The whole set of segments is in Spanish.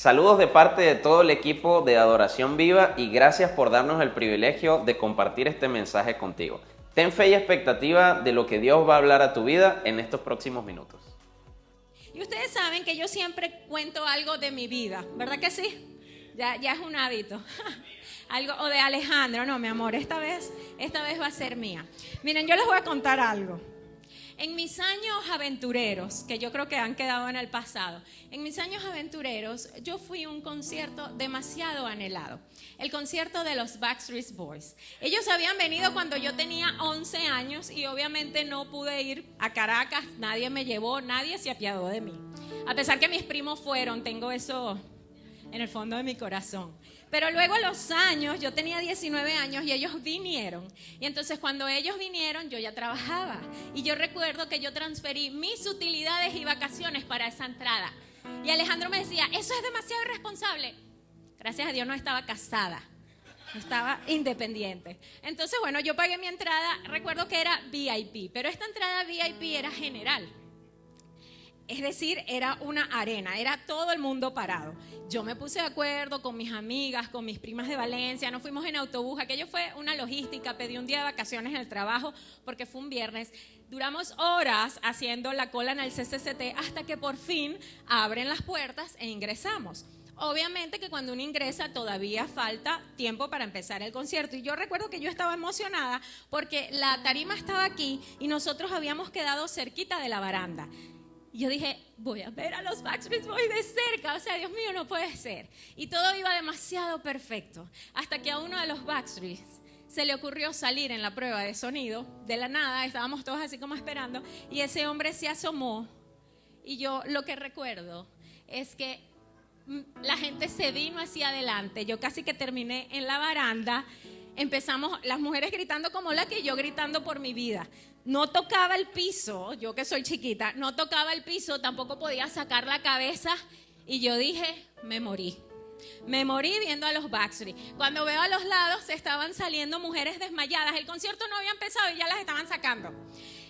Saludos de parte de todo el equipo de Adoración Viva y gracias por darnos el privilegio de compartir este mensaje contigo. Ten fe y expectativa de lo que Dios va a hablar a tu vida en estos próximos minutos. Y ustedes saben que yo siempre cuento algo de mi vida, ¿verdad que sí? Ya es un hábito. Algo, o de Alejandro, no, mi amor, esta vez va a ser mía. Miren, yo les voy a contar algo. En mis años aventureros, que yo creo que han quedado en el pasado, en mis años aventureros yo fui a un concierto demasiado anhelado, el concierto de los Backstreet Boys. Ellos habían venido cuando yo tenía 11 años y obviamente no pude ir a Caracas, nadie me llevó, nadie se apiadó de mí. A pesar que mis primos fueron, tengo eso en el fondo de mi corazón. Pero luego a los años, yo tenía 19 años y ellos vinieron. Y entonces cuando ellos vinieron, yo ya trabajaba. Y yo recuerdo que yo transferí mis utilidades y vacaciones para esa entrada. Y Alejandro me decía, eso es demasiado irresponsable. Gracias a Dios no estaba casada, estaba independiente. Entonces, bueno, yo pagué mi entrada, recuerdo que era VIP, pero esta entrada VIP era general. Es decir, era una arena, era todo el mundo parado. Yo me puse de acuerdo con mis amigas, con mis primas de Valencia, nos fuimos en autobús, aquello fue una logística, pedí un día de vacaciones en el trabajo porque fue un viernes. Duramos horas haciendo la cola en el CCCT hasta que por fin abren las puertas e ingresamos. Obviamente que cuando uno ingresa todavía falta tiempo para empezar el concierto y yo recuerdo que yo estaba emocionada porque la tarima estaba aquí y nosotros habíamos quedado cerquita de la baranda. Y yo dije, voy a ver a los Backstreet Boys de cerca, o sea, Dios mío, no puede ser. Y todo iba demasiado perfecto, hasta que a uno de los Backstreets se le ocurrió salir en la prueba de sonido, de la nada, estábamos todos así como esperando, y ese hombre se asomó, y yo lo que recuerdo es que la gente se vino hacia adelante, yo casi que terminé en la baranda, empezamos las mujeres gritando como la que yo gritando por mi vida. No tocaba el piso, yo que soy chiquita, no tocaba el piso, tampoco podía sacar la cabeza y yo dije, me morí. Me morí viendo a los Backstreet. Cuando veo a los lados estaban saliendo mujeres desmayadas, el concierto no había empezado y ya las estaban sacando.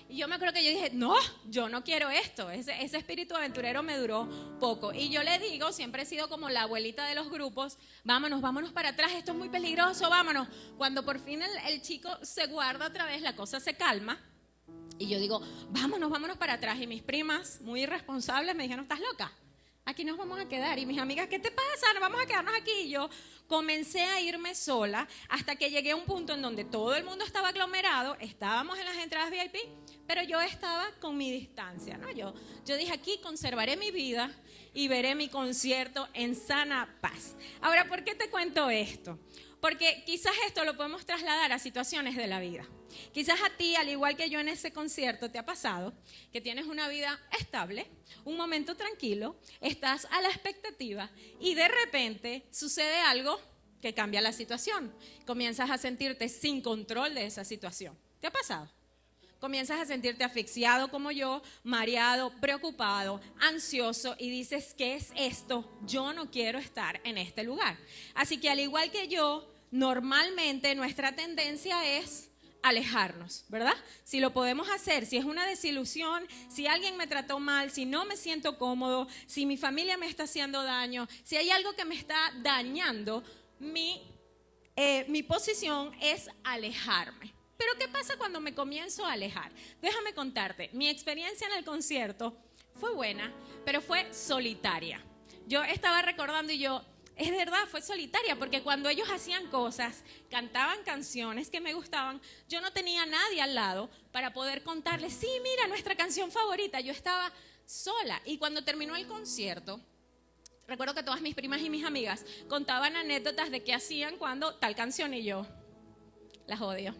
Y yo me acuerdo que yo dije, no, yo no quiero esto. Ese espíritu aventurero me duró poco. Y yo le digo, siempre he sido como la abuelita de los grupos, vámonos para atrás, esto es muy peligroso, vámonos. Cuando por fin el chico se guarda otra vez, la cosa se calma. Y yo digo, vámonos para atrás. Y mis primas, muy irresponsables, me dijeron, ¿estás loca? Aquí nos vamos a quedar. Y mis amigas, ¿qué te pasa? Nos vamos a quedarnos aquí. Y yo comencé a irme sola hasta que llegué a un punto en donde todo el mundo estaba aglomerado, estábamos en las entradas VIP, pero yo estaba con mi distancia, ¿no? Yo dije, aquí conservaré mi vida y veré mi concierto en sana paz. Ahora, ¿por qué te cuento esto? Porque quizás esto lo podemos trasladar a situaciones de la vida. Quizás a ti, al igual que yo en ese concierto, te ha pasado que tienes una vida estable, un momento tranquilo, estás a la expectativa y de repente sucede algo que cambia la situación. Comienzas a sentirte sin control de esa situación. ¿Te ha pasado? Comienzas a sentirte asfixiado como yo, mareado, preocupado, ansioso y dices, ¿qué es esto? Yo no quiero estar en este lugar. Así que al igual que yo, normalmente nuestra tendencia es alejarnos, ¿verdad? Si lo podemos hacer, si es una desilusión, si alguien me trató mal, si no me siento cómodo, si mi familia me está haciendo daño, si hay algo que me está dañando, mi posición es alejarme. Pero ¿qué pasa cuando me comienzo a alejar? Déjame contarte, mi experiencia en el concierto fue buena, pero fue solitaria. Yo estaba recordando y yo, es verdad, fue solitaria, porque cuando ellos hacían cosas, cantaban canciones que me gustaban, yo no tenía a nadie al lado para poder contarles, sí, mira, nuestra canción favorita, yo estaba sola. Y cuando terminó el concierto, recuerdo que todas mis primas y mis amigas contaban anécdotas de qué hacían cuando tal canción y yo las odio.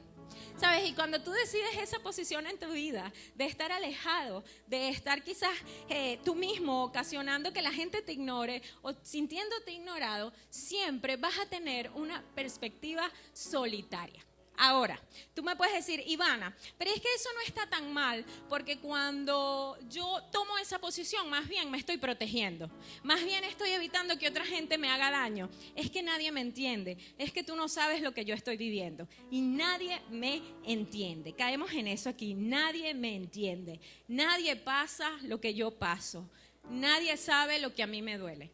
¿Sabes? Y cuando tú decides esa posición en tu vida, de estar alejado, de estar quizás tú mismo ocasionando que la gente te ignore o sintiéndote ignorado, siempre vas a tener una perspectiva solitaria. Ahora, tú me puedes decir, Ivana, pero es que eso no está tan mal, porque cuando yo tomo esa posición, más bien me estoy protegiendo, más bien estoy evitando que otra gente me haga daño. Es que nadie me entiende, es que tú no sabes lo que yo estoy viviendo y nadie me entiende. Caemos en eso aquí, nadie me entiende, nadie pasa lo que yo paso, nadie sabe lo que a mí me duele.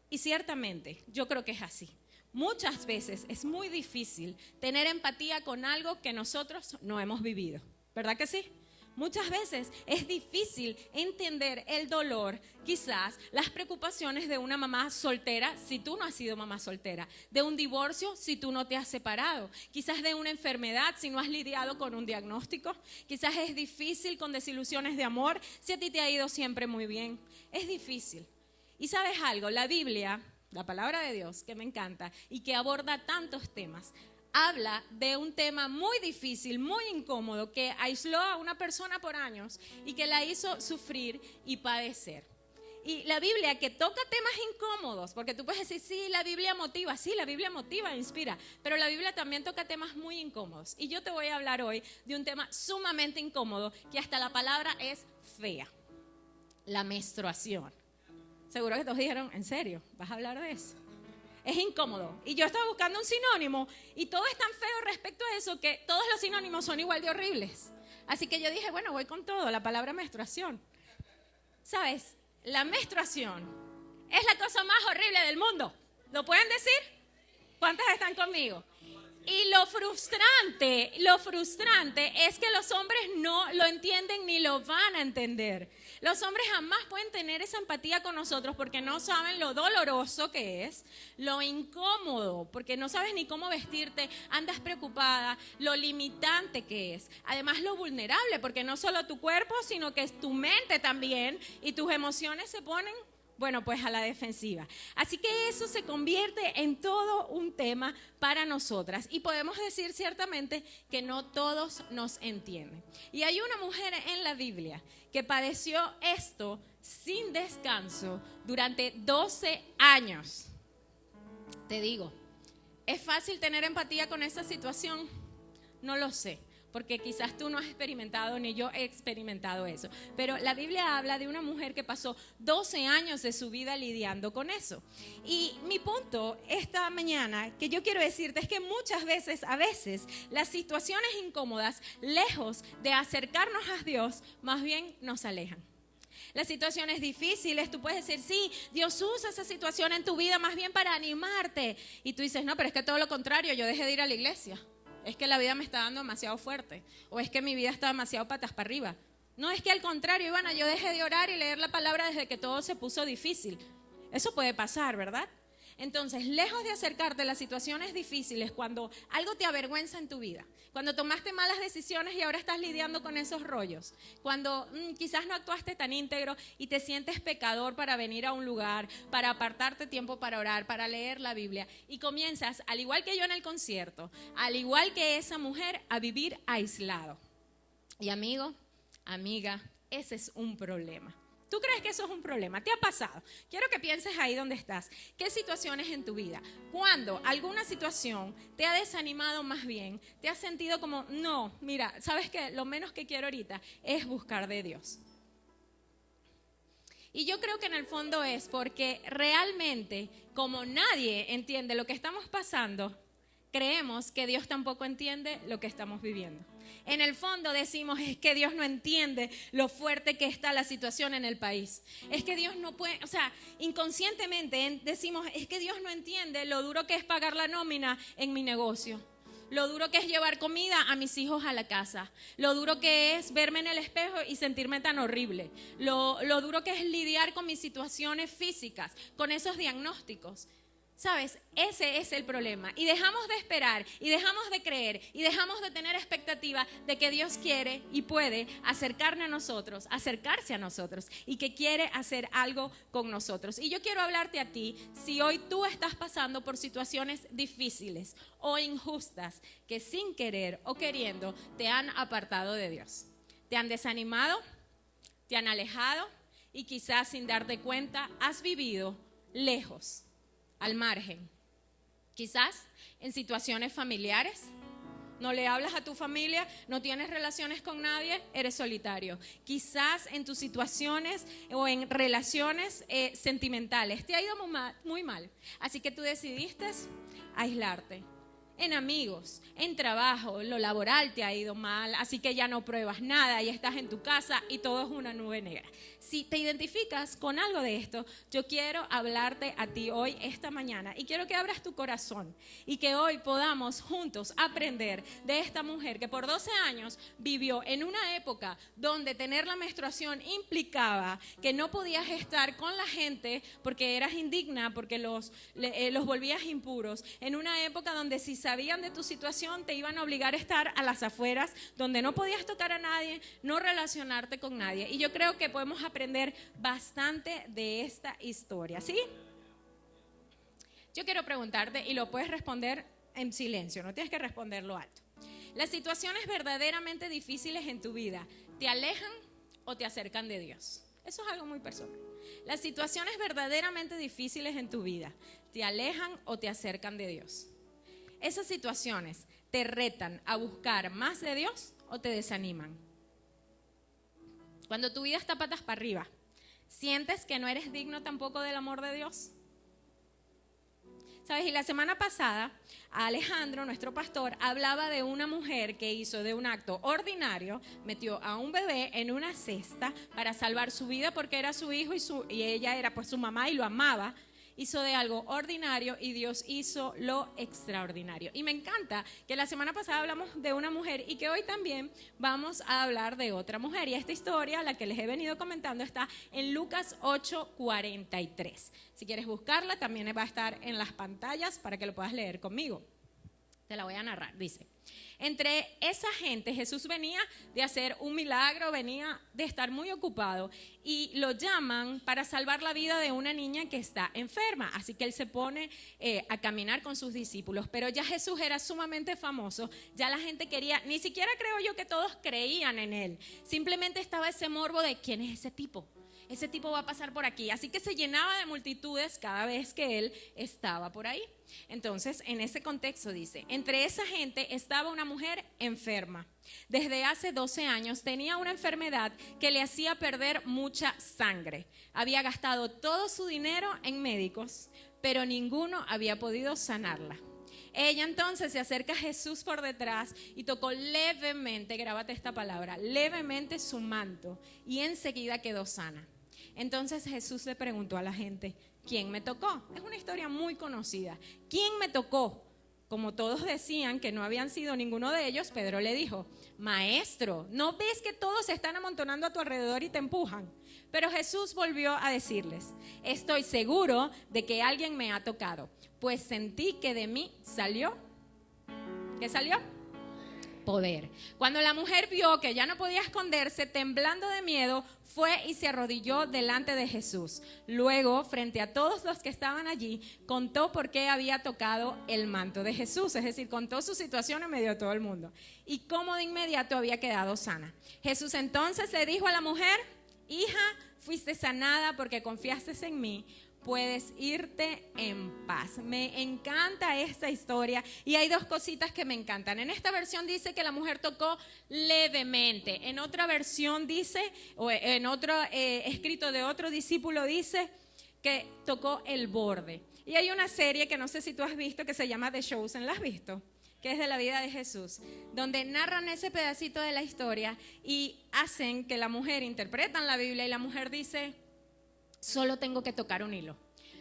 Y ciertamente, yo creo que es así. Muchas veces es muy difícil tener empatía con algo que nosotros no hemos vivido. ¿Verdad que sí? Muchas veces es difícil entender el dolor, quizás las preocupaciones de una mamá soltera si tú no has sido mamá soltera, de un divorcio si tú no te has separado, quizás de una enfermedad si no has lidiado con un diagnóstico, quizás es difícil con desilusiones de amor si a ti te ha ido siempre muy bien. Es difícil. Y ¿sabes algo? La Biblia, la palabra de Dios, que me encanta y que aborda tantos temas, habla de un tema muy difícil, muy incómodo, que aisló a una persona por años y que la hizo sufrir y padecer. Y la Biblia que toca temas incómodos, porque tú puedes decir, sí, la Biblia motiva, e inspira, pero la Biblia también toca temas muy incómodos. Y yo te voy a hablar hoy de un tema sumamente incómodo, que hasta la palabra es fea, la menstruación. Seguro que todos dijeron, ¿en serio? ¿Vas a hablar de eso? Es incómodo. Y yo estaba buscando un sinónimo y todo es tan feo respecto a eso que todos los sinónimos son igual de horribles. Así que yo dije, bueno, voy con todo, la palabra menstruación. ¿Sabes? La menstruación es la cosa más horrible del mundo. ¿Lo pueden decir? ¿Cuántas están conmigo? Y lo frustrante es que los hombres no lo entienden ni lo van a entender. Los hombres jamás pueden tener esa empatía con nosotros porque no saben lo doloroso que es, lo incómodo, porque no sabes ni cómo vestirte, andas preocupada, lo limitante que es. Además lo vulnerable, porque no solo tu cuerpo, sino que es tu mente también y tus emociones se ponen, bueno, pues a la defensiva. Así que eso se convierte en todo un tema para nosotras. Y podemos decir ciertamente que no todos nos entienden. Y hay una mujer en la Biblia que padeció esto sin descanso durante 12 años. Te digo, ¿es fácil tener empatía con esa situación? No lo sé. Porque quizás tú no has experimentado ni yo he experimentado eso. Pero la Biblia habla de una mujer que pasó 12 años de su vida lidiando con eso. Y mi punto esta mañana que yo quiero decirte es que muchas veces, a veces, las situaciones incómodas, lejos de acercarnos a Dios, más bien nos alejan. Las situaciones difíciles, tú puedes decir, sí, Dios usa esa situación en tu vida más bien para animarte. Y tú dices, no, pero es que todo lo contrario, yo dejé de ir a la iglesia. Es que la vida me está dando demasiado fuerte. O es que mi vida está demasiado patas para arriba. No, es que al contrario, Ivana, yo dejé de orar y leer la palabra desde que todo se puso difícil. Eso puede pasar, ¿verdad? Entonces, lejos de acercarte a las situaciones difíciles, cuando algo te avergüenza en tu vida, cuando tomaste malas decisiones y ahora estás lidiando con esos rollos, cuando quizás no actuaste tan íntegro y te sientes pecador para venir a un lugar, para apartarte tiempo para orar, para leer la Biblia, y comienzas, al igual que yo en el concierto, al igual que esa mujer, a vivir aislado. Y amigo, amiga, ese es un problema. ¿Tú crees que eso es un problema? ¿Te ha pasado? Quiero que pienses ahí donde estás. ¿Qué situaciones en tu vida? ¿Cuándo alguna situación te ha desanimado más bien? ¿Te has sentido como, no, mira, ¿sabes qué? Lo menos que quiero ahorita es buscar de Dios. Y yo creo que en el fondo es porque realmente, como nadie entiende lo que estamos pasando, creemos que Dios tampoco entiende lo que estamos viviendo. En el fondo decimos, es que Dios no entiende lo fuerte que está la situación en el país. Es que Dios no puede, o sea, inconscientemente decimos, es que Dios no entiende lo duro que es pagar la nómina en mi negocio. Lo duro que es llevar comida a mis hijos a la casa. Lo duro que es verme en el espejo y sentirme tan horrible. Lo duro que es lidiar con mis situaciones físicas, con esos diagnósticos. ¿Sabes? Ese es el problema. Y dejamos de esperar, y dejamos de creer, y dejamos de tener expectativa de que Dios quiere y puede acercarse a nosotros, y que quiere hacer algo con nosotros. Y yo quiero hablarte a ti, si hoy tú estás pasando por situaciones difíciles o injustas, que sin querer o queriendo te han apartado de Dios. Te han desanimado, te han alejado, y quizás sin darte cuenta has vivido lejos, al margen, quizás en situaciones familiares, no le hablas a tu familia, no tienes relaciones con nadie, eres solitario. Quizás en tus situaciones o en relaciones sentimentales te ha ido muy mal, así que tú decidiste aislarte. en amigos, en trabajo, lo laboral te ha ido mal, así que ya no pruebas nada y estás en tu casa y todo es una nube negra. Si te identificas con algo de esto, yo quiero hablarte a ti hoy, esta mañana, y quiero que abras tu corazón y que hoy podamos juntos aprender de esta mujer que por 12 años vivió en una época donde tener la menstruación implicaba que no podías estar con la gente porque eras indigna, porque los volvías impuros, en una época donde si sabían de tu situación te iban a obligar a estar a las afueras, donde no podías tocar a nadie, no relacionarte con nadie. Y yo creo que podemos aprender bastante de esta historia, ¿sí? Yo quiero preguntarte, y lo puedes responder en silencio, no tienes que responderlo alto. Las situaciones verdaderamente difíciles en tu vida, ¿te alejan o te acercan de Dios? Eso es algo muy personal. Las situaciones verdaderamente difíciles en tu vida, ¿te alejan o te acercan de Dios? Esas situaciones te retan a buscar más de Dios o te desaniman. Cuando tu vida está patas para arriba, ¿sientes que no eres digno tampoco del amor de Dios? ¿Sabes? Y la semana pasada, Alejandro, nuestro pastor, hablaba de una mujer que hizo de un acto ordinario, metió a un bebé en una cesta para salvar su vida porque era su hijo y ella era pues su mamá y lo amaba. Hizo de algo ordinario y Dios hizo lo extraordinario. Y me encanta que la semana pasada hablamos de una mujer y que hoy también vamos a hablar de otra mujer. Y esta historia, la que les he venido comentando, está en Lucas 8:43. Si quieres buscarla, también va a estar en las pantallas para que lo puedas leer conmigo. Te la voy a narrar. Dice: entre esa gente Jesús venía de hacer un milagro, venía de estar muy ocupado y lo llaman para salvar la vida de una niña que está enferma. Así que él se pone a caminar con sus discípulos, pero ya Jesús era sumamente famoso, ya la gente quería, ni siquiera creo yo que todos creían en él, simplemente estaba ese morbo de ¿quién es ese tipo? Ese tipo va a pasar por aquí, así que se llenaba de multitudes cada vez que él estaba por ahí. Entonces, en ese contexto dice, entre esa gente estaba una mujer enferma. Desde hace 12 años tenía una enfermedad que le hacía perder mucha sangre. Había gastado todo su dinero en médicos, pero ninguno había podido sanarla. Ella entonces se acerca a Jesús por detrás y tocó levemente, grábate esta palabra, levemente su manto y enseguida quedó sana. Entonces Jesús le preguntó a la gente, ¿quién me tocó? Es una historia muy conocida. ¿Quién me tocó? Como todos decían que no habían sido ninguno de ellos, Pedro le dijo, maestro, ¿no ves que todos se están amontonando a tu alrededor y te empujan? Pero Jesús volvió a decirles, estoy seguro de que alguien me ha tocado, pues sentí que de mí salió, ¿qué salió? Poder. Cuando la mujer vio que ya no podía esconderse, temblando de miedo, fue y se arrodilló delante de Jesús. Luego, frente a todos los que estaban allí, contó por qué había tocado el manto de Jesús, es decir, contó su situación en medio de todo el mundo y cómo de inmediato había quedado sana. Jesús entonces le dijo a la mujer, hija, fuiste sanada porque confiaste en mí. Puedes irte en paz. Me encanta esta historia y hay dos cositas que me encantan. En esta versión dice que la mujer tocó levemente. En otra versión dice, o en otro escrito de otro discípulo dice que tocó el borde. Y hay una serie que no sé si tú has visto que se llama The Chosen. ¿La has visto? Que es de la vida de Jesús, donde narran ese pedacito de la historia y hacen que la mujer, interpretan la Biblia y la mujer dice, solo tengo que tocar un hilo.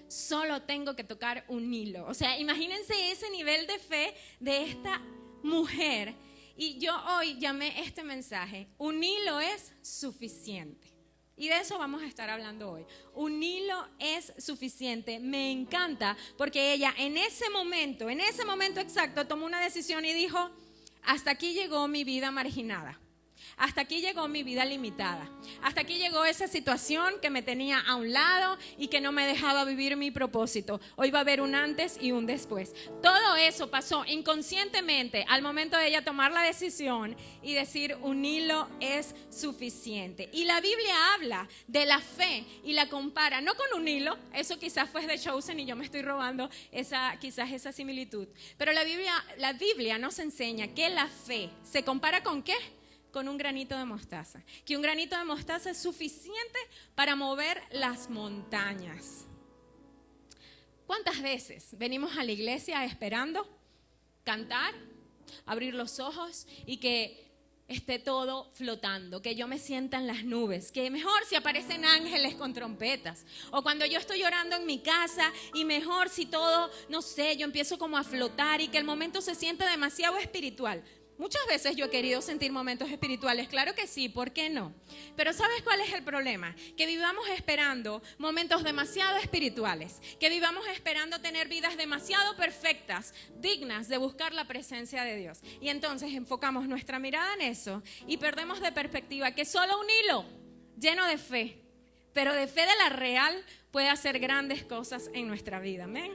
Solo tengo que tocar un hilo. O sea, imagínense ese nivel de fe de esta mujer. Y yo hoy llamé este mensaje, un hilo es suficiente. Y de eso vamos a estar hablando hoy. Un hilo es suficiente. Me encanta porque ella en ese momento exacto tomó una decisión y dijo, hasta aquí llegó mi vida marginada. Hasta aquí llegó mi vida limitada. Hasta aquí llegó esa situación que me tenía a un lado y que no me dejaba vivir mi propósito. Hoy va a haber un antes y un después. Todo eso pasó inconscientemente al momento de ella tomar la decisión y decir un hilo es suficiente. Y la Biblia habla de la fe y la compara, no con un hilo, eso quizás fue de Chosen y yo me estoy robando quizás esa similitud. Pero la Biblia nos enseña que la fe se compara ¿con qué? Con un granito de mostaza, que un granito de mostaza es suficiente para mover las montañas. ¿Cuántas veces venimos a la iglesia esperando cantar, abrir los ojos y que esté todo flotando, que yo me sienta en las nubes, que mejor si aparecen ángeles con trompetas, o cuando yo estoy llorando en mi casa y mejor si todo, no sé, yo empiezo como a flotar y que el momento se siente demasiado espiritual. Muchas veces yo he querido sentir momentos espirituales, claro que sí, ¿por qué no? Pero ¿sabes cuál es el problema? Que vivamos esperando momentos demasiado espirituales, que vivamos esperando tener vidas demasiado perfectas, dignas de buscar la presencia de Dios. Y entonces enfocamos nuestra mirada en eso y perdemos de perspectiva que solo un hilo lleno de fe, pero de fe de la real, puede hacer grandes cosas en nuestra vida. Amén.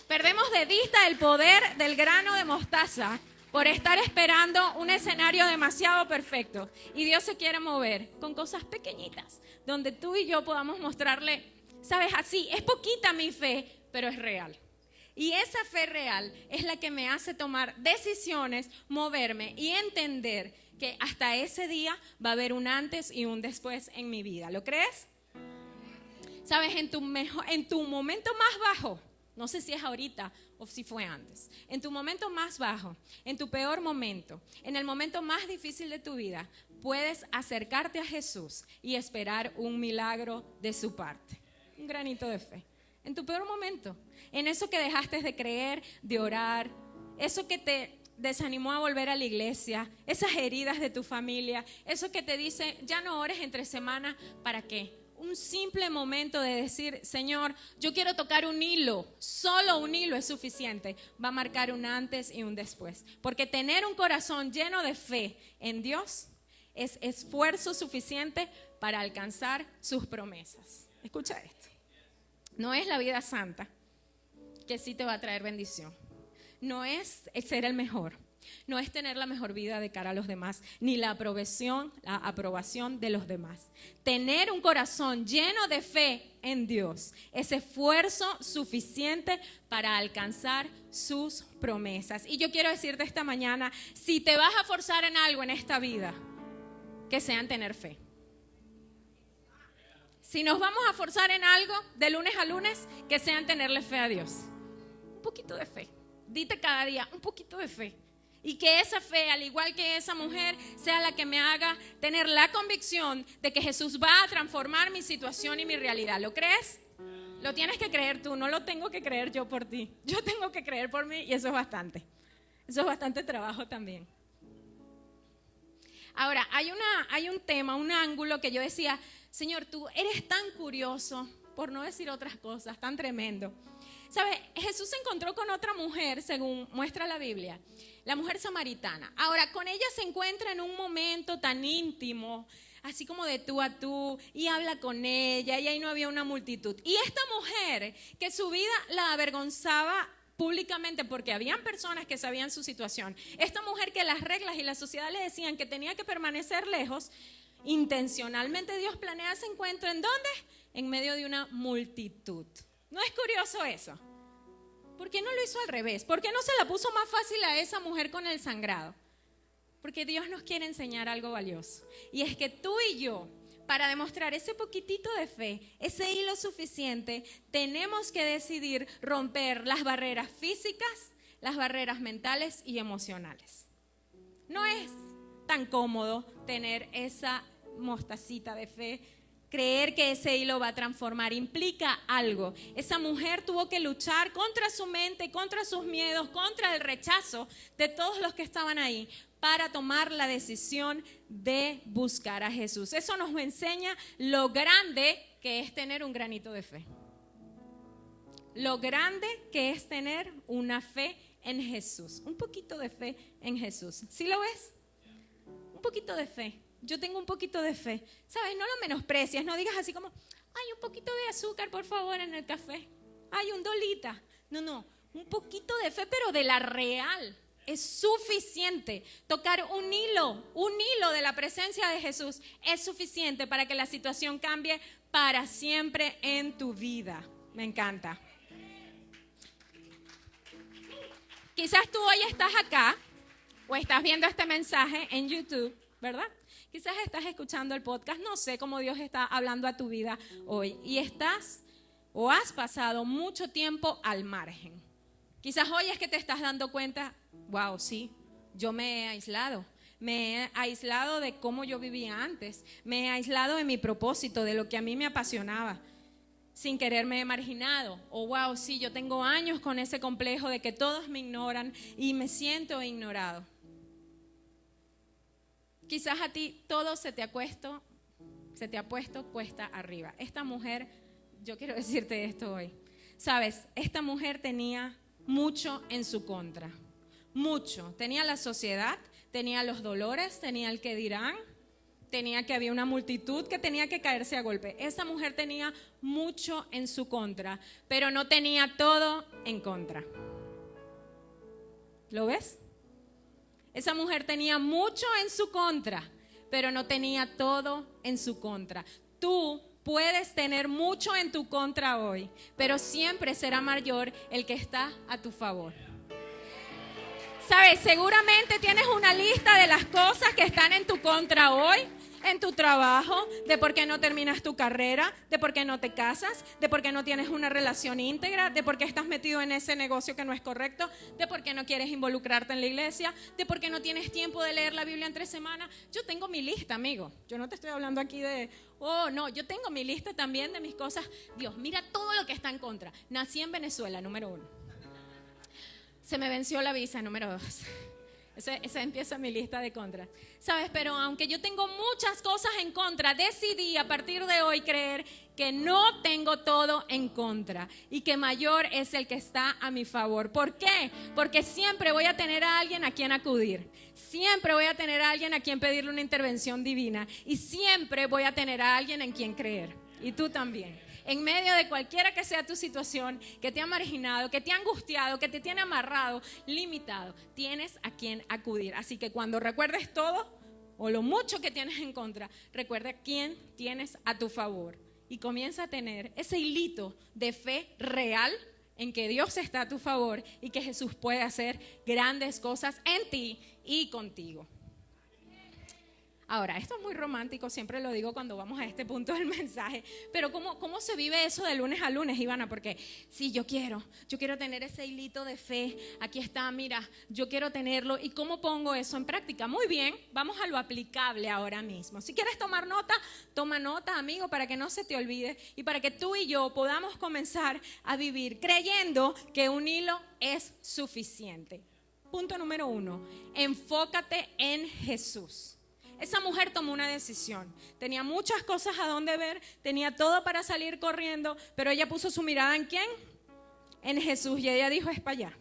Perdemos de vista el poder del grano de mostaza por estar esperando un escenario demasiado perfecto. Y Dios se quiere mover con cosas pequeñitas, donde tú y yo podamos mostrarle, sabes, así, es poquita mi fe, pero es real. Y esa fe real es la que me hace tomar decisiones, moverme y entender que hasta ese día va a haber un antes y un después en mi vida. ¿Lo crees? Sabes, en tu momento más bajo, no sé si es ahorita o si fue antes, en tu momento más bajo, en tu peor momento, en el momento más difícil de tu vida, puedes acercarte a Jesús y esperar un milagro de su parte. Un granito de fe. En tu peor momento, en eso que dejaste de creer, de orar, eso que te desanimó a volver a la iglesia, esas heridas de tu familia, eso que te dice, ya no ores entre semana, ¿para qué? Un simple momento de decir, Señor, yo quiero tocar un hilo, solo un hilo es suficiente, va a marcar un antes y un después. Porque tener un corazón lleno de fe en Dios es esfuerzo suficiente para alcanzar sus promesas. Escucha esto, no es la vida santa que sí te va a traer bendición, no es ser el mejor. No es tener la mejor vida de cara a los demás, ni la aprobación de los demás. Tener un corazón lleno de fe en Dios es esfuerzo suficiente para alcanzar sus promesas. Y yo quiero decirte esta mañana, si te vas a forzar en algo en esta vida, que sea en tener fe. Si nos vamos a forzar en algo de lunes a lunes, que sea en tenerle fe a Dios. Un poquito de fe. Dite cada día, un poquito de fe. Y que esa fe, al igual que esa mujer, sea la que me haga tener la convicción de que Jesús va a transformar mi situación y mi realidad. ¿Lo crees? Lo tienes que creer tú, no lo tengo que creer yo por ti. Yo tengo que creer por mí y eso es bastante. Eso es bastante trabajo también. Ahora, hay un tema, un ángulo que yo decía, Señor, tú eres tan curioso, por no decir otras cosas, tan tremendo. ¿Sabes? Jesús se encontró con otra mujer, según muestra la Biblia, la mujer samaritana. Ahora, con ella se encuentra en un momento tan íntimo, así como de tú a tú, y habla con ella, y ahí no había una multitud. Y esta mujer, que su vida la avergonzaba públicamente porque habían personas que sabían su situación, esta mujer que las reglas y la sociedad le decían que tenía que permanecer lejos, intencionalmente Dios planea ese encuentro, ¿en dónde? En medio de una multitud. ¿No es curioso eso? ¿Por qué no lo hizo al revés? ¿Por qué no se la puso más fácil a esa mujer con el sangrado? Porque Dios nos quiere enseñar algo valioso. Y es que tú y yo, para demostrar ese poquitito de fe, ese hilo suficiente, tenemos que decidir romper las barreras físicas, las barreras mentales y emocionales. No es tan cómodo tener esa mostacita de fe. Creer que ese hilo va a transformar implica algo. Esa mujer tuvo que luchar contra su mente, contra sus miedos, contra el rechazo de todos los que estaban ahí para tomar la decisión de buscar a Jesús. Eso nos enseña lo grande que es tener un granito de fe. Lo grande que es tener una fe en Jesús. Un poquito de fe en Jesús. ¿Sí lo ves? Un poquito de fe. Yo tengo un poquito de fe. ¿Sabes? No lo menosprecies, no digas así como, ay, un poquito de azúcar, por favor, en el café. Ay, un dolita. No, un poquito de fe, pero de la real. Es suficiente. Tocar un hilo de la presencia de Jesús es suficiente para que la situación cambie para siempre en tu vida. Me encanta. Quizás tú hoy estás acá o estás viendo este mensaje en YouTube, ¿verdad? Quizás estás escuchando el podcast, no sé cómo Dios está hablando a tu vida hoy y estás o has pasado mucho tiempo al margen. Quizás hoy es que te estás dando cuenta, wow, sí, yo me he aislado. Me he aislado de cómo yo vivía antes. Me he aislado de mi propósito, de lo que a mí me apasionaba. Sin querer me he marginado. O wow, sí, yo tengo años con ese complejo de que todos me ignoran y me siento ignorado. Quizás a ti todo se te ha puesto cuesta arriba. Esta mujer, yo quiero decirte esto hoy. Sabes, esta mujer tenía mucho en su contra. Mucho. Tenía la sociedad, tenía los dolores, tenía el que dirán, tenía que había una multitud que tenía que caerse a golpe. Esa mujer tenía mucho en su contra, pero no tenía todo en contra. ¿Lo ves? Esa mujer tenía mucho en su contra, pero no tenía todo en su contra. Tú puedes tener mucho en tu contra hoy, pero siempre será mayor el que está a tu favor. ¿Sabes? Seguramente tienes una lista de las cosas que están en tu contra hoy, en tu trabajo, de por qué no terminas tu carrera, de por qué no te casas, de por qué no tienes una relación íntegra, de por qué estás metido en ese negocio que no es correcto, de por qué no quieres involucrarte en la iglesia, de por qué no tienes tiempo de leer la Biblia en 3 semanas. Yo tengo mi lista, amigo. Yo no te estoy hablando aquí de, no, yo tengo mi lista también de mis cosas. Dios, mira todo lo que está en contra. Nací en Venezuela, número 1. Se me venció la visa, número 2. Esa empieza mi lista de contras. ¿Sabes? Pero aunque yo tengo muchas cosas en contra, decidí a partir de hoy creer que no tengo todo en contra y que mayor es el que está a mi favor. ¿Por qué? Porque siempre voy a tener a alguien a quien acudir. Siempre voy a tener a alguien a quien pedirle una intervención divina. Y siempre voy a tener a alguien en quien creer. Y tú también. En medio de cualquiera que sea tu situación, que te ha marginado, que te ha angustiado, que te tiene amarrado, limitado, tienes a quien acudir. Así que cuando recuerdes todo o lo mucho que tienes en contra, recuerda quién tienes a tu favor y comienza a tener ese hilito de fe real en que Dios está a tu favor y que Jesús puede hacer grandes cosas en ti y contigo. Ahora, esto es muy romántico, siempre lo digo cuando vamos a este punto del mensaje, pero ¿cómo se vive eso de lunes a lunes, Ivana? Porque sí, yo quiero tener ese hilito de fe, aquí está, mira, yo quiero tenerlo, ¿y cómo pongo eso en práctica? Muy bien, vamos a lo aplicable ahora mismo. Si quieres tomar nota, toma nota, amigo, para que no se te olvide y para que tú y yo podamos comenzar a vivir creyendo que un hilo es suficiente. Punto número 1, enfócate en Jesús. Esa mujer tomó una decisión, tenía muchas cosas a dónde ver, tenía todo para salir corriendo, pero ella puso su mirada ¿en quién? En Jesús, y ella dijo, es para allá,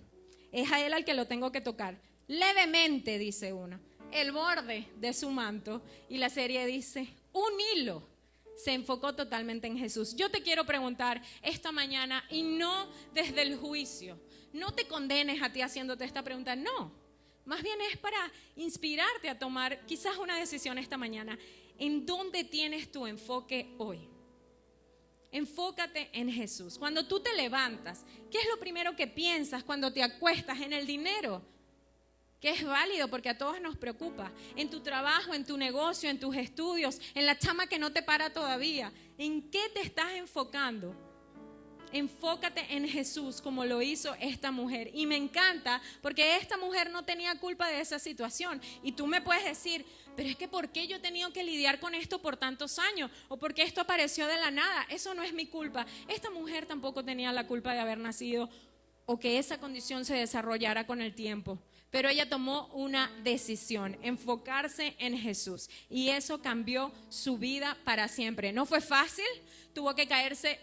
es a él al que lo tengo que tocar. Levemente, dice una, el borde de su manto, y la serie dice, un hilo. Se enfocó totalmente en Jesús. Yo te quiero preguntar esta mañana, y no desde el juicio, no te condenes a ti haciéndote esta pregunta, no. Más bien es para inspirarte a tomar quizás una decisión esta mañana. ¿En dónde tienes tu enfoque hoy? Enfócate en Jesús. Cuando tú te levantas, ¿qué es lo primero que piensas cuando te acuestas? En el dinero, que es válido porque a todos nos preocupa. En tu trabajo, en tu negocio, en tus estudios, en la chama que no te para todavía. ¿En qué te estás enfocando? Enfócate en Jesús como lo hizo esta mujer. Y me encanta porque esta mujer no tenía culpa de esa situación. Y tú me puedes decir, pero es que ¿por qué yo he tenido que lidiar con esto por tantos años? ¿O por qué esto apareció de la nada? Eso no es mi culpa. Esta mujer tampoco tenía la culpa de haber nacido o que esa condición se desarrollara con el tiempo. Pero ella tomó una decisión, enfocarse en Jesús. Y eso cambió su vida para siempre. No fue fácil, tuvo que caerse.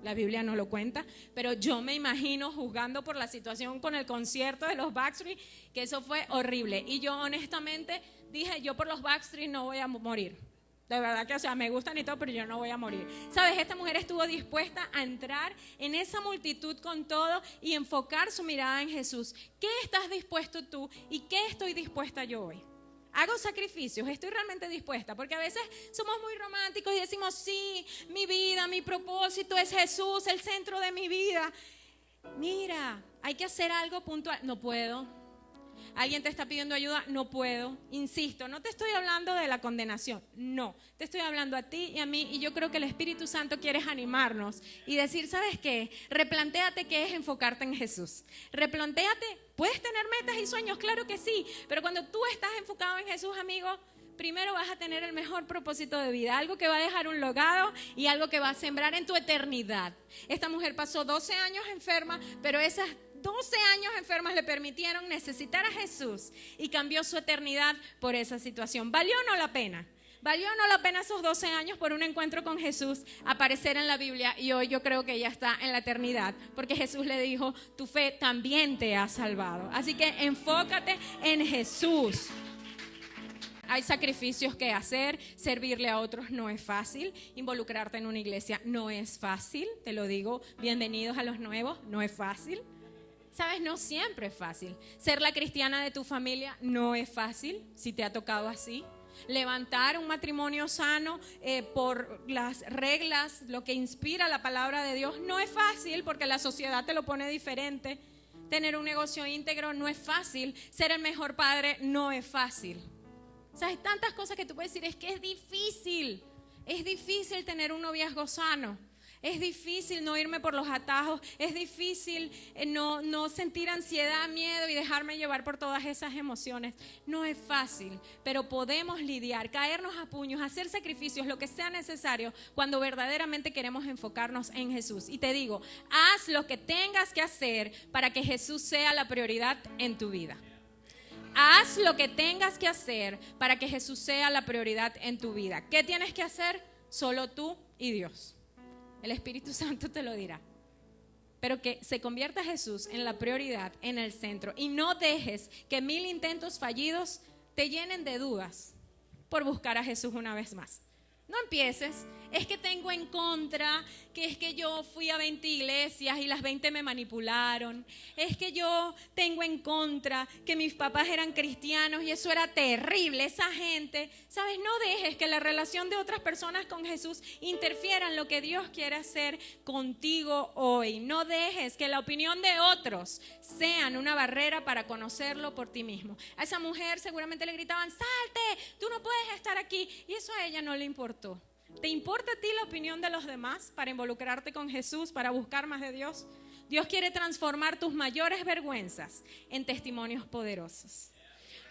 La Biblia no lo cuenta, pero yo me imagino juzgando por la situación con el concierto de los Backstreet, que eso fue horrible. Y yo honestamente dije, yo por los Backstreet no voy a morir. De verdad que, o sea, me gustan y todo, pero yo no voy a morir. ¿Sabes? Esta mujer estuvo dispuesta a entrar en esa multitud con todo y enfocar su mirada en Jesús. ¿Qué estás dispuesto tú y qué estoy dispuesta yo hoy? Hago sacrificios, estoy realmente dispuesta, porque a veces somos muy románticos y decimos, sí, mi vida, mi propósito es Jesús, el centro de mi vida. Mira, hay que hacer algo puntual. No puedo. Alguien te está pidiendo ayuda, no puedo. Insisto, no te estoy hablando de la condenación, no. Te estoy hablando a ti y a mí, y yo creo que el Espíritu Santo quiere animarnos y decir, ¿sabes qué? Replantéate qué es enfocarte en Jesús. Replantéate, ¿puedes tener metas y sueños? Claro que sí, pero cuando tú estás enfocado en Jesús, amigo, primero vas a tener el mejor propósito de vida, algo que va a dejar un legado y algo que va a sembrar en tu eternidad. Esta mujer pasó 12 años enferma, pero esas 12 años enfermas le permitieron necesitar a Jesús y cambió su eternidad por esa situación. ¿Valió o no la pena? ¿Valió o no la pena esos 12 años por un encuentro con Jesús, aparecer en la Biblia? Y hoy yo creo que ella está en la eternidad, porque Jesús le dijo, tu fe también te ha salvado. Así que enfócate en Jesús. Hay sacrificios que hacer, servirle a otros no es fácil, involucrarte en una iglesia no es fácil, te lo digo, bienvenidos a los nuevos, no es fácil. Sabes, no siempre es fácil. Ser la cristiana de tu familia no es fácil, si te ha tocado así. Levantar un matrimonio sano por las reglas, lo que inspira la palabra de Dios, no es fácil porque la sociedad te lo pone diferente. Tener un negocio íntegro no es fácil. Ser el mejor padre no es fácil. O sea, hay tantas cosas que tú puedes decir, es que es difícil tener un noviazgo sano. Es difícil no irme por los atajos, es difícil no sentir ansiedad, miedo y dejarme llevar por todas esas emociones. No es fácil, pero podemos lidiar, caernos a puños, hacer sacrificios, lo que sea necesario cuando verdaderamente queremos enfocarnos en Jesús. Y te digo, haz lo que tengas que hacer para que Jesús sea la prioridad en tu vida. Haz lo que tengas que hacer para que Jesús sea la prioridad en tu vida. ¿Qué tienes que hacer? Solo tú y Dios. El Espíritu Santo te lo dirá. Pero que se convierta Jesús en la prioridad, en el centro. Y no dejes que 1000 intentos fallidos te llenen de dudas por buscar a Jesús una vez más. No empieces, es que tengo en contra, que es que yo fui a 20 iglesias y las 20 me manipularon. Es que yo tengo en contra que mis papás eran cristianos y eso era terrible, esa gente. ¿Sabes? No dejes que la relación de otras personas con Jesús interfiera en lo que Dios quiere hacer contigo hoy. No dejes que la opinión de otros sean una barrera para conocerlo por ti mismo. A esa mujer seguramente le gritaban, salte, tú no puedes estar aquí. Y eso a ella no le importó. ¿Te importa a ti la opinión de los demás para involucrarte con Jesús, para buscar más de Dios? Dios quiere transformar tus mayores vergüenzas en testimonios poderosos.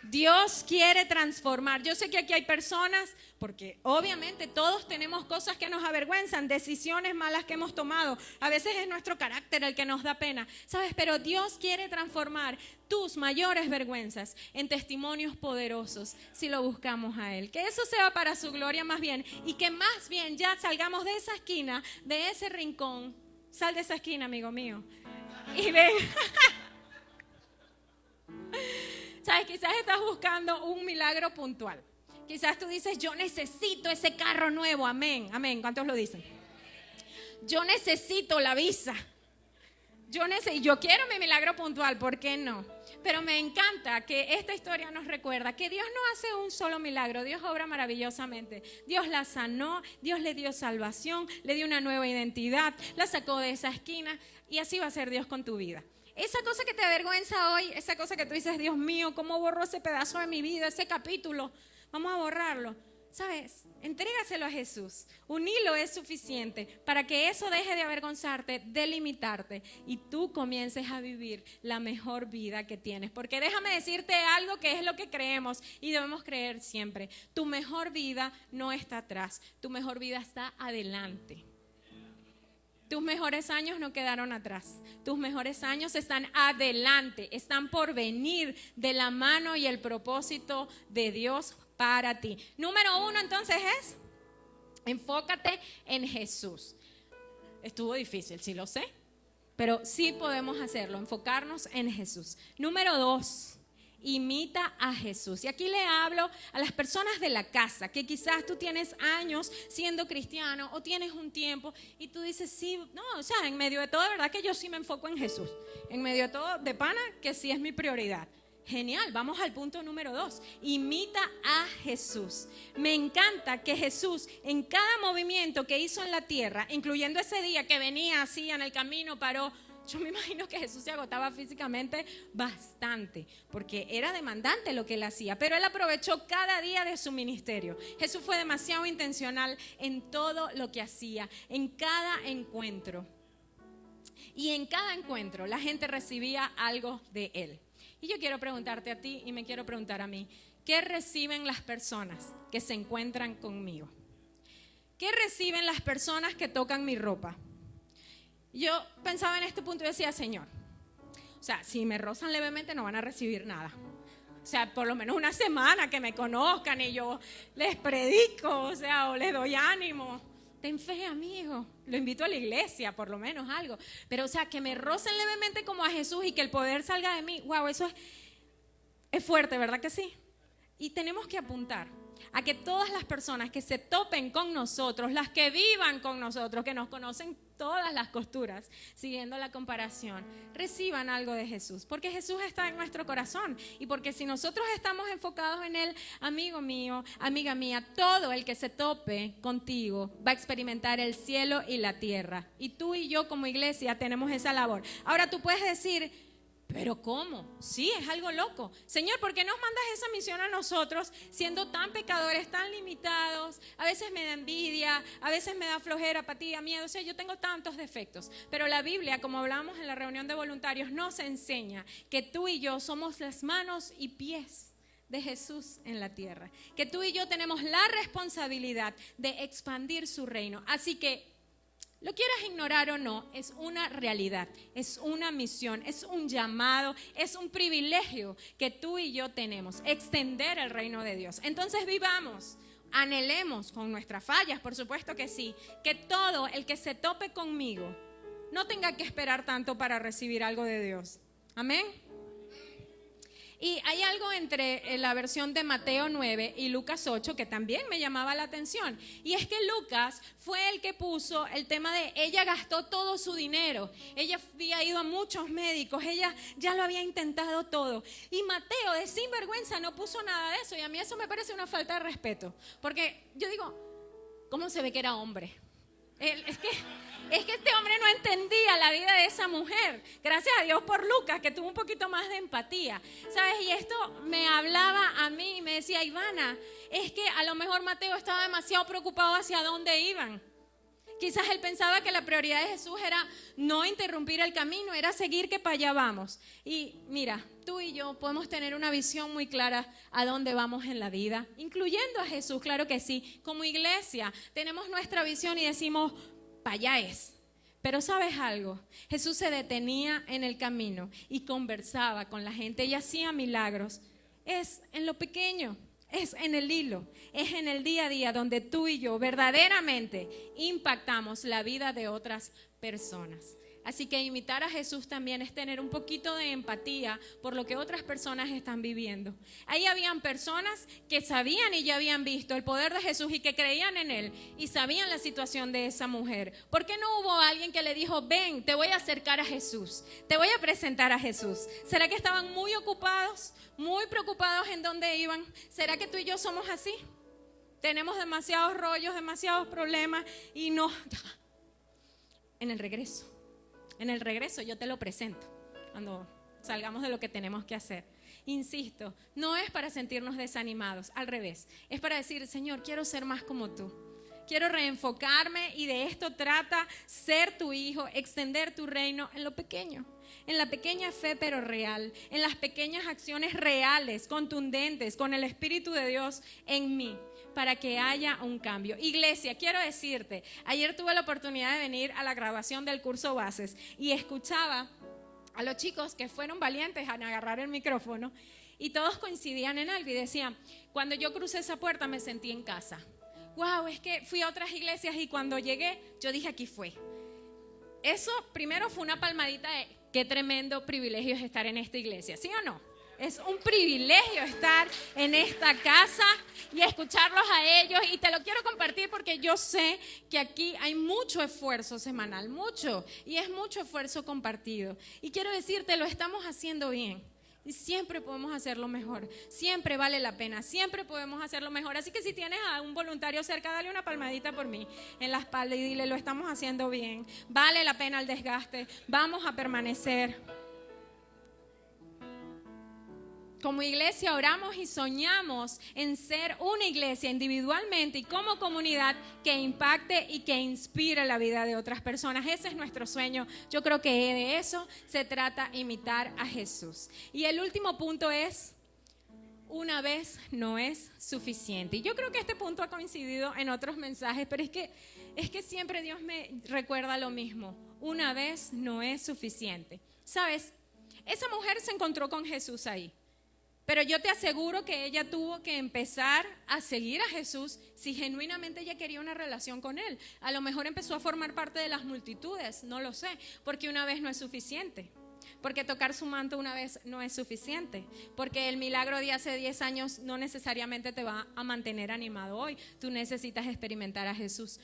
Dios quiere transformar. Yo sé que aquí hay personas, porque obviamente todos tenemos cosas que nos avergüenzan, decisiones malas que hemos tomado. A veces es nuestro carácter el que nos da pena, ¿sabes? Pero Dios quiere transformar tus mayores vergüenzas en testimonios poderosos si lo buscamos a Él. Que eso sea para su gloria más bien, y que más bien ya salgamos de esa esquina, de ese rincón. Sal de esa esquina, amigo mío, y ven. ¿Sabes? Quizás estás buscando un milagro puntual. Quizás tú dices, yo necesito ese carro nuevo. Amén, amén. ¿Cuántos lo dicen? Yo necesito la visa. Yo quiero mi milagro puntual, ¿por qué no? Pero me encanta que esta historia nos recuerda que Dios no hace un solo milagro, Dios obra maravillosamente. Dios la sanó, Dios le dio salvación, le dio una nueva identidad, la sacó de esa esquina, y así va a ser Dios con tu vida. Esa cosa que te avergüenza hoy, esa cosa que tú dices, Dios mío, ¿cómo borro ese pedazo de mi vida, ese capítulo? Vamos a borrarlo. ¿Sabes? Entrégaselo a Jesús. Un hilo es suficiente para que eso deje de avergonzarte, de limitarte, y tú comiences a vivir la mejor vida que tienes. Porque déjame decirte algo que es lo que creemos y debemos creer siempre. Tu mejor vida no está atrás, tu mejor vida está adelante. Tus mejores años no quedaron atrás. Tus mejores años están adelante, están por venir de la mano y el propósito de Dios para ti. Número 1 entonces es, enfócate en Jesús. Estuvo difícil, sí lo sé, pero sí podemos hacerlo, enfocarnos en Jesús. Número 2. Imita a Jesús. Y aquí le hablo a las personas de la casa, que quizás tú tienes años siendo cristiano o tienes un tiempo y tú dices, sí, no, o sea, en medio de todo, de verdad que yo sí me enfoco en Jesús. En medio de todo, de pana, que sí es mi prioridad. Genial, vamos al punto número 2. Imita a Jesús. Me encanta que Jesús en cada movimiento que hizo en la tierra, incluyendo ese día que venía así en el camino, paró, Yo me imagino que Jesús se agotaba físicamente bastante, porque era demandante lo que él hacía, pero él aprovechó cada día de su ministerio. Jesús fue demasiado intencional en todo lo que hacía, en cada encuentro. Y en cada encuentro la gente recibía algo de él. Y yo quiero preguntarte a ti y me quiero preguntar a mí, ¿qué reciben las personas que se encuentran conmigo? ¿Qué reciben las personas que tocan mi ropa? Yo pensaba en este punto y decía, Señor, o sea, si me rozan levemente no van a recibir nada. O sea, por lo menos una semana que me conozcan y yo les predico, o sea, o les doy ánimo. Ten fe, amigo. Lo invito a la iglesia, por lo menos algo. Pero, o sea, que me rocen levemente como a Jesús y que el poder salga de mí. Wow, eso es fuerte, ¿verdad que sí? Y tenemos que apuntar a que todas las personas que se topen con nosotros, las que vivan con nosotros, que nos conocen todas las costuras, siguiendo la comparación, reciban algo de Jesús, porque Jesús está en nuestro corazón y porque si nosotros estamos enfocados en Él, amigo mío, amiga mía, todo el que se tope contigo va a experimentar el cielo y la tierra, y tú y yo como iglesia tenemos esa labor. Ahora tú puedes decir, ¿pero cómo? Sí, es algo loco. Señor, ¿por qué nos mandas esa misión a nosotros siendo tan pecadores, tan limitados? A veces me da envidia, a veces me da flojera, apatía, miedo. O sea, yo tengo tantos defectos. Pero la Biblia, como hablamos en la reunión de voluntarios, nos enseña que tú y yo somos las manos y pies de Jesús en la tierra. Que tú y yo tenemos la responsabilidad de expandir su reino. Así que, lo quieras ignorar o no, es una realidad, es una misión, es un llamado, es un privilegio que tú y yo tenemos, extender el reino de Dios. Entonces vivamos, anhelemos con nuestras fallas, por supuesto que sí, que todo el que se tope conmigo no tenga que esperar tanto para recibir algo de Dios. Amén. Y hay algo entre la versión de Mateo 9 y Lucas 8 que también me llamaba la atención. Y es que Lucas fue el que puso el tema de ella gastó todo su dinero. Ella había ido a muchos médicos, ella ya lo había intentado todo. Y Mateo de sinvergüenza no puso nada de eso. Y a mí eso me parece una falta de respeto. Porque yo digo, ¿cómo se ve que era hombre? Es que este hombre no entendía la vida de esa mujer. Gracias a Dios por Lucas, que tuvo un poquito más de empatía, ¿sabes? Y esto me hablaba a mí y me decía, Ivana, es que a lo mejor Mateo estaba demasiado preocupado hacia dónde iban. Quizás él pensaba que la prioridad de Jesús era no interrumpir el camino, era seguir que para allá vamos. Y mira, tú y yo podemos tener una visión muy clara a dónde vamos en la vida, incluyendo a Jesús, claro que sí. Como iglesia tenemos nuestra visión y decimos, para allá es. Pero ¿sabes algo? Jesús se detenía en el camino y conversaba con la gente y hacía milagros. Es en lo pequeño. Es en el hilo, es en el día a día donde tú y yo verdaderamente impactamos la vida de otras personas. Así que imitar a Jesús también es tener un poquito de empatía por lo que otras personas están viviendo. Ahí habían personas que sabían y ya habían visto el poder de Jesús y que creían en Él y sabían la situación de esa mujer. ¿Por qué no hubo alguien que le dijo, ven, te voy a acercar a Jesús, te voy a presentar a Jesús? ¿Será que estaban muy ocupados, muy preocupados en dónde iban? ¿Será que tú y yo somos así? Tenemos demasiados rollos, demasiados problemas y no... En el regreso yo te lo presento cuando salgamos de lo que tenemos que hacer. Insisto, no es para sentirnos desanimados, al revés, es para decir, Señor, quiero ser más como tú. Quiero reenfocarme y de esto trata ser tu hijo, extender tu reino en lo pequeño, en la pequeña fe pero real, en las pequeñas acciones reales, contundentes, con el Espíritu de Dios en mí, para que haya un cambio. Iglesia, quiero decirte, ayer tuve la oportunidad de venir a la graduación del curso Bases y escuchaba a los chicos que fueron valientes en agarrar el micrófono y todos coincidían en algo y decían, cuando yo crucé esa puerta me sentí en casa. Wow, es que fui a otras iglesias y cuando llegué, yo dije, aquí fue. Eso primero fue una palmadita de qué tremendo privilegio es estar en esta iglesia, ¿sí o no? Es un privilegio estar en esta casa y escucharlos a ellos y te lo quiero compartir porque yo sé que aquí hay mucho esfuerzo semanal, mucho, y es mucho esfuerzo compartido. Y quiero decirte, lo estamos haciendo bien. y siempre podemos hacerlo mejor, siempre vale la pena, siempre podemos hacerlo mejor. Así que si tienes a un voluntario cerca, dale una palmadita por mí en la espalda y dile, lo estamos haciendo bien, vale la pena el desgaste, vamos a permanecer. Como iglesia oramos y soñamos en ser una iglesia individualmente y como comunidad que impacte y que inspire la vida de otras personas. Ese es nuestro sueño. Yo creo que de eso se trata, imitar a Jesús. Y el último punto es, una vez no es suficiente. Y yo creo que este punto ha coincidido en otros mensajes, pero es que siempre Dios me recuerda lo mismo. Una vez no es suficiente. ¿Sabes? Esa mujer se encontró con Jesús ahí. Pero yo te aseguro que ella tuvo que empezar a seguir a Jesús si genuinamente ella quería una relación con Él. A lo mejor empezó a formar parte de las multitudes, no lo sé, porque una vez no es suficiente. Porque tocar su manto una vez no es suficiente. Porque el milagro de hace 10 años no necesariamente te va a mantener animado hoy. Tú necesitas experimentar a Jesús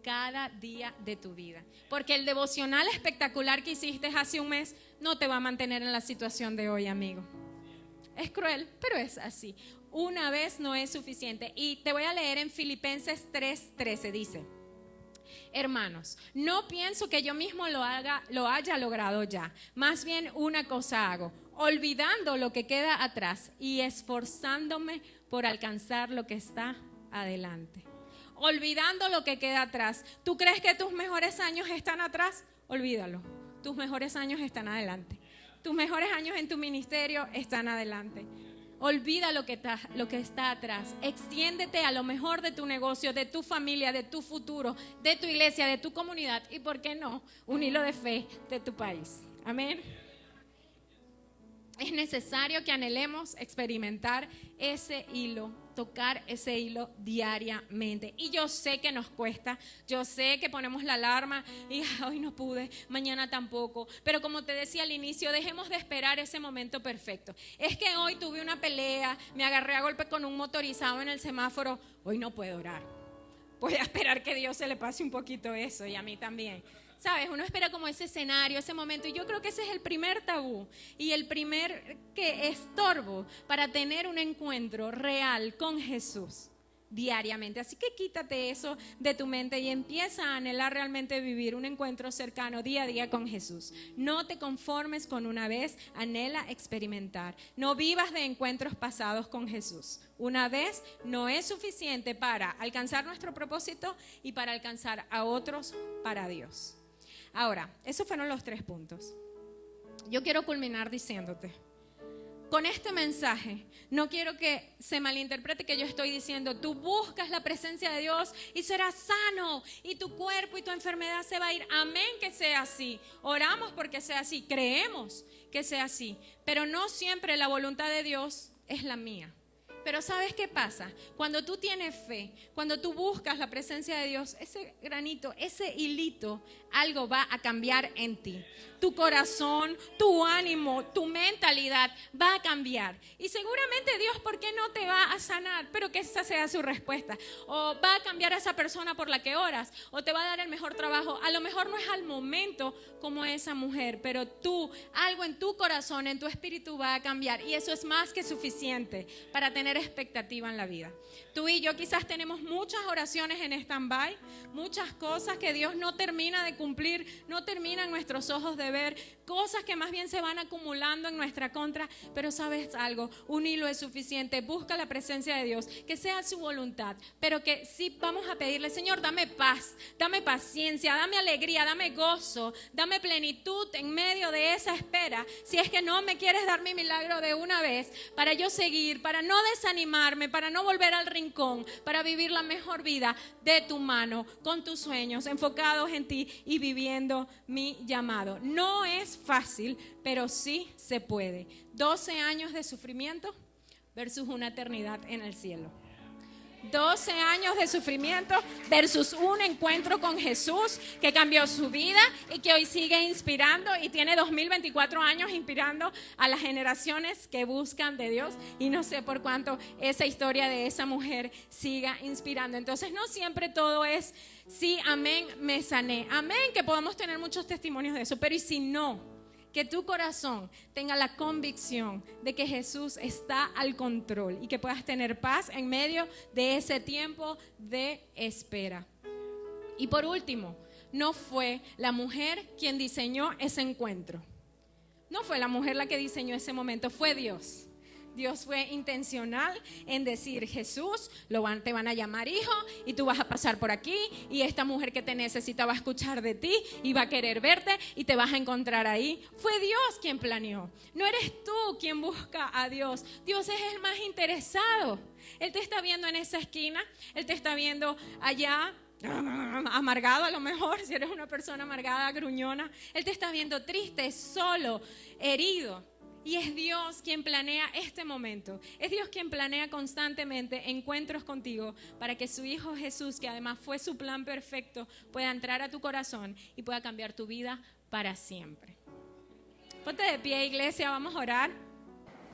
cada día de tu vida. Porque el devocional espectacular que hiciste hace un mes no te va a mantener en la situación de hoy, amigo. Es cruel, pero es así. Una vez no es suficiente. Y te voy a leer en Filipenses 3:13, dice: hermanos, no pienso que yo mismo lo haya logrado ya. Más bien una cosa hago, olvidando lo que queda atrás y esforzándome por alcanzar lo que está adelante. Olvidando lo que queda atrás. ¿Tú crees que tus mejores años están atrás? Olvídalo. Tus mejores años están adelante. Tus mejores años en tu ministerio están adelante. Olvida lo que está atrás. Extiéndete a lo mejor de tu negocio, de tu familia, de tu futuro, de tu iglesia, de tu comunidad y, ¿por qué no?, un hilo de fe de tu país. Amén. Es necesario que anhelemos experimentar ese hilo, tocar ese hilo diariamente. Y yo sé que nos cuesta, yo sé que ponemos la alarma y hoy no pude, mañana tampoco. Pero como te decía al inicio, dejemos de esperar ese momento perfecto. Es que hoy tuve una pelea, me agarré a golpe con un motorizado en el semáforo, hoy no puedo orar. Voy a esperar que Dios se le pase un poquito eso y a mí también. ¿Sabes? Uno espera como ese escenario, ese momento, y yo creo que ese es el primer tabú y el primer estorbo para tener un encuentro real con Jesús diariamente. Así que quítate eso de tu mente y empieza a anhelar realmente vivir un encuentro cercano día a día con Jesús. No te conformes con una vez, anhela experimentar. No vivas de encuentros pasados con Jesús. Una vez no es suficiente para alcanzar nuestro propósito y para alcanzar a otros para Dios. Ahora, esos fueron los 3 puntos. Yo quiero culminar diciéndote, con este mensaje, no quiero que se malinterprete que yo estoy diciendo, tú buscas la presencia de Dios y serás sano y tu cuerpo y tu enfermedad se va a ir. Amén que sea así. Oramos porque sea así, creemos que sea así, pero no siempre la voluntad de Dios es la mía. Pero ¿sabes qué pasa? Cuando tú tienes fe, cuando tú buscas la presencia de Dios, ese granito, ese hilito, algo va a cambiar en ti. Tu corazón, tu ánimo, tu mentalidad va a cambiar. Y seguramente Dios, ¿por qué no te va a sanar? Pero que esa sea su respuesta. O va a cambiar a esa persona por la que oras, o te va a dar el mejor trabajo. A lo mejor no es al momento como esa mujer, pero tú, algo en tu corazón, en tu espíritu va a cambiar. Y eso es más que suficiente para tener expectativa en la vida. Tú y yo quizás tenemos muchas oraciones en stand-by, muchas cosas que Dios no termina de cumplir, no terminan nuestros ojos de ver, cosas que más bien se van acumulando en nuestra contra, pero sabes algo, un hilo es suficiente. Busca la presencia de Dios, que sea su voluntad, pero que sí vamos a pedirle, Señor, dame paz, dame paciencia, dame alegría, dame gozo, dame plenitud en medio de esa espera. Si es que no me quieres dar mi milagro de una vez, para yo seguir, para no desanimarme, para no volver al rincón, para vivir la mejor vida de tu mano, con tus sueños enfocados en ti y viviendo mi llamado. No es fácil, pero sí se puede. 12 años de sufrimiento versus una eternidad en el cielo. 12 años de sufrimiento versus un encuentro con Jesús que cambió su vida y que hoy sigue inspirando y tiene 2024 años inspirando a las generaciones que buscan de Dios, y no sé por cuánto esa historia de esa mujer siga inspirando. Entonces no siempre todo es sí, amén, me sané, amén, que podamos tener muchos testimonios de eso, pero ¿y si no? que tu corazón tenga la convicción de que Jesús está al control y que puedas tener paz en medio de ese tiempo de espera. Y por último, no fue la mujer quien diseñó ese encuentro. No fue la mujer la que diseñó ese momento, fue Dios. Dios fue intencional en decir, Jesús, te van a llamar hijo y tú vas a pasar por aquí y esta mujer que te necesita va a escuchar de ti y va a querer verte y te vas a encontrar ahí. Fue Dios quien planeó. No eres tú quien busca a Dios. Dios es el más interesado. Él te está viendo en esa esquina, Él te está viendo allá, amargado a lo mejor, si eres una persona amargada, gruñona. Él te está viendo triste, solo, herido. Y es Dios quien planea este momento. Es Dios quien planea constantemente encuentros contigo para que su Hijo Jesús, que además fue su plan perfecto, pueda entrar a tu corazón y pueda cambiar tu vida para siempre. Ponte de pie, iglesia, vamos a orar.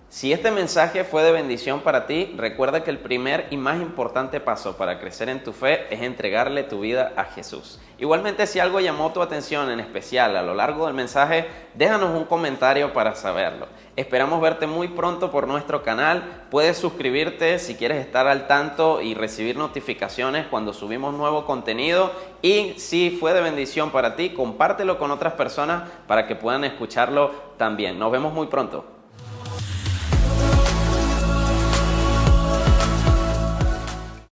Si este mensaje fue de bendición para ti, recuerda que el primer y más importante paso para crecer en tu fe es entregarle tu vida a Jesús. Igualmente, si algo llamó tu atención en especial a lo largo del mensaje, déjanos un comentario para saberlo. Esperamos verte muy pronto por nuestro canal. Puedes suscribirte si quieres estar al tanto y recibir notificaciones cuando subimos nuevo contenido. Y si fue de bendición para ti, compártelo con otras personas para que puedan escucharlo también. Nos vemos muy pronto.